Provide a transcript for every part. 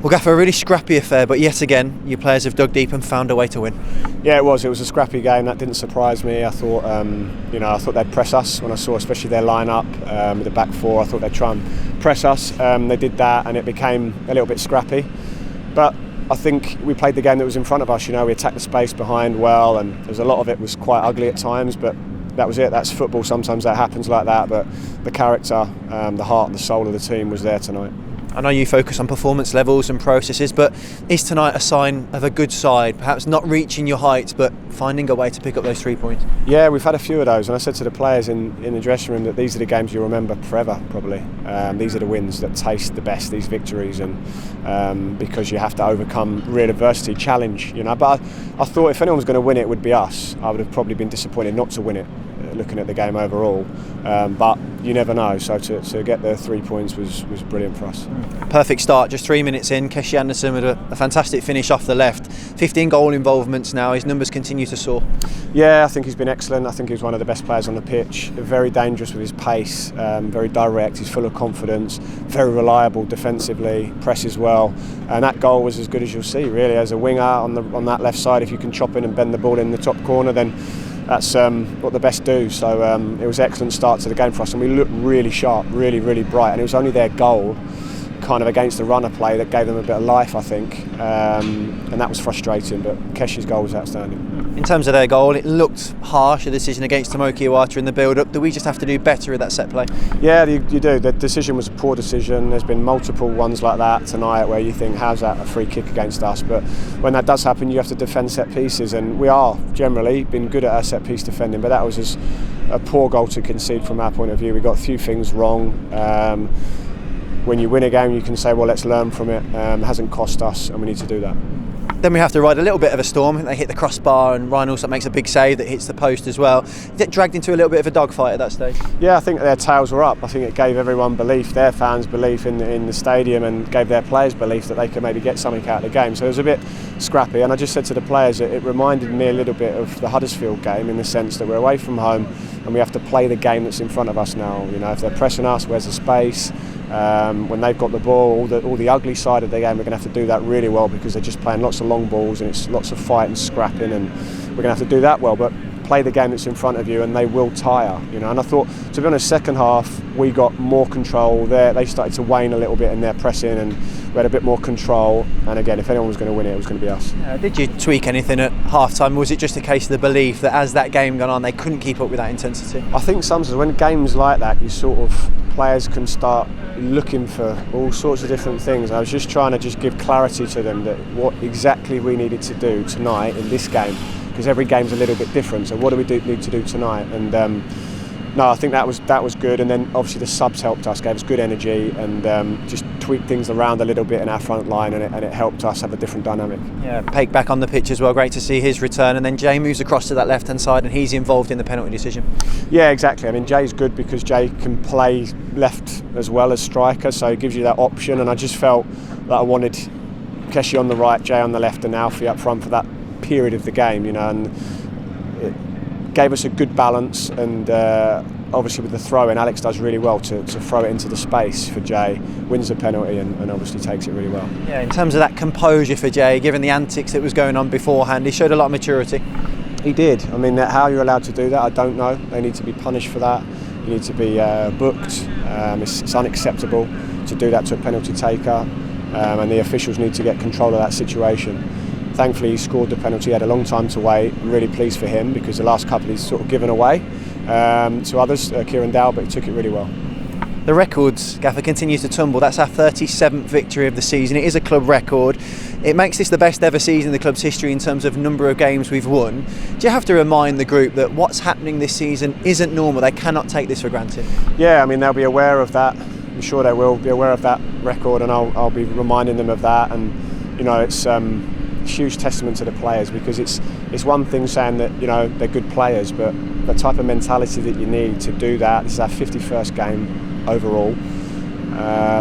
Well, Gaffer, a really scrappy affair, but yet again, your players have dug deep and found a way to win. Yeah, it was a scrappy game. That didn't surprise me. I thought, I thought they'd press us when I saw, especially their line-up with the back four. I thought they'd try and press us. They did that, and it became a little bit scrappy. But I think we played the game that was in front of us. We attacked the space behind well, and there's a lot of it was quite ugly at times, but that was it. That's football. Sometimes that happens like that, but the character, the heart and the soul of the team was there tonight. I know you focus on performance levels and processes, but is tonight a sign of a good side? Perhaps not reaching your heights, but finding a way to pick up those 3 points? Yeah, we've had a few of those, and I said to the players in the dressing room that these are the games you'll remember forever, probably. These are the wins that taste the best, these victories, and because you have to overcome real adversity, challenge, But I thought if anyone was going to win it, it would be us. I would have probably been disappointed not to win it, looking at the game overall. But you never know, so to get the 3 points was brilliant for us. Perfect start, just 3 minutes in. Keshi Anderson with a fantastic finish off the left. 15 goal involvements now, his numbers continue to soar. Yeah, I think he's been excellent. I think he's one of the best players on the pitch. Very dangerous with his pace, very direct, he's full of confidence, very reliable defensively, presses well. And that goal was as good as you'll see, really. As a winger on that left side, if you can chop in and bend the ball in the top corner, then that's what the best do. So it was an excellent start to the game for us, and we looked really sharp, really, really bright. And it was only their goal, kind of against the runner play, that gave them a bit of life, I think. And that was frustrating, but Keshi's goal was outstanding. In terms of their goal, it looked harsh, a decision against Tomoki Iwata in the build-up. Do we just have to do better with that set play? Yeah, you do. The decision was a poor decision. There's been multiple ones like that tonight where you think, how's that a free kick against us? But when that does happen, you have to defend set pieces, and we are generally been good at our set piece defending, but that was just a poor goal to concede from our point of view. We got a few things wrong. When you win a game, you can say, well, let's learn from it. It hasn't cost us, and we need to do that. Then we have to ride a little bit of a storm. They hit the crossbar, and Ryan also makes a big save that hits the post as well. Get dragged into a little bit of a dogfight at that stage. Yeah, I think their tails were up. I think it gave everyone belief, their fans belief in the stadium, and gave their players belief that they could maybe get something out of the game. So it was a bit scrappy, and I just said to the players that it reminded me a little bit of the Huddersfield game, in the sense that we're away from home and we have to play the game that's in front of us now. If they're pressing us, where's the space? When they've got the ball, all the ugly side of the game, we're going to have to do that really well, because they're just playing lots of long balls and it's lots of fight and scrapping, and we're going to have to do that well, but play the game that's in front of you, and they will tire. And I thought, to be honest, second half we got more control there. They started to wane a little bit in their pressing, and we had a bit more control. And again, if anyone was going to win it, it was going to be us. Did you tweak anything at half time? Was it just a case of the belief that as that game gone on, they couldn't keep up with that intensity? I think sometimes when games like that, you sort of, players can start looking for all sorts of different things. I was just trying to give clarity to them that what exactly we needed to do tonight in this game, because every game's a little bit different. So what do we need to do tonight? And no, I think that was good. And then obviously the subs helped us, gave us good energy, and just tweaked things around a little bit in our front line, and it helped us have a different dynamic. Yeah, Peake back on the pitch as well. Great to see his return. And then Jay moves across to that left-hand side, and he's involved in the penalty decision. Yeah, exactly. I mean, Jay's good because Jay can play left as well as striker, so it gives you that option. And I just felt that I wanted Keshi on the right, Jay on the left, and Alfie up front for that period of the game, and it gave us a good balance. And obviously with the throw in, Alex does really well to throw it into the space for Jay, wins the penalty, and obviously takes it really well. Yeah, in terms of that composure for Jay, given the antics that was going on beforehand, he showed a lot of maturity. He did. I mean, how you're allowed to do that, I don't know. They need to be punished for that. You need to be booked. It's unacceptable to do that to a penalty taker, and the officials need to get control of that situation. Thankfully, he scored the penalty. He had a long time to wait. I'm really pleased for him, because the last couple he's sort of given away to others, Kieran Dow, but he took it really well. The records, Gaffer, continues to tumble. That's our 37th victory of the season. It is a club record. It makes this the best ever season in the club's history in terms of number of games we've won. Do you have to remind the group that what's happening this season isn't normal? They cannot take this for granted. Yeah, I mean, they'll be aware of that. I'm sure they will be aware of that record, and I'll be reminding them of that. And it's huge testament to the players, because it's one thing saying that they're good players, but the type of mentality that you need to do that. This is our 51st game overall.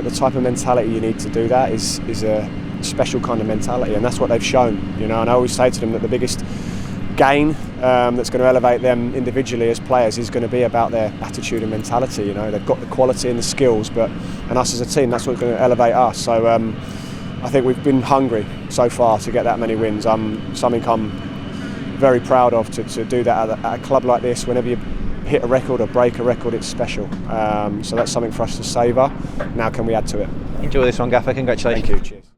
The type of mentality you need to do that is a special kind of mentality, and that's what they've shown. And I always say to them that the biggest gain that's going to elevate them individually as players is going to be about their attitude and mentality. They've got the quality and the skills, and us as a team, that's what's going to elevate us. So I think we've been hungry so far to get that many wins. Something I'm very proud of to do that at a club like this. Whenever you hit a record or break a record, it's special. So that's something for us to savour. Now can we add to it? Enjoy this one, Gaffer. Congratulations. Thank you. Cheers.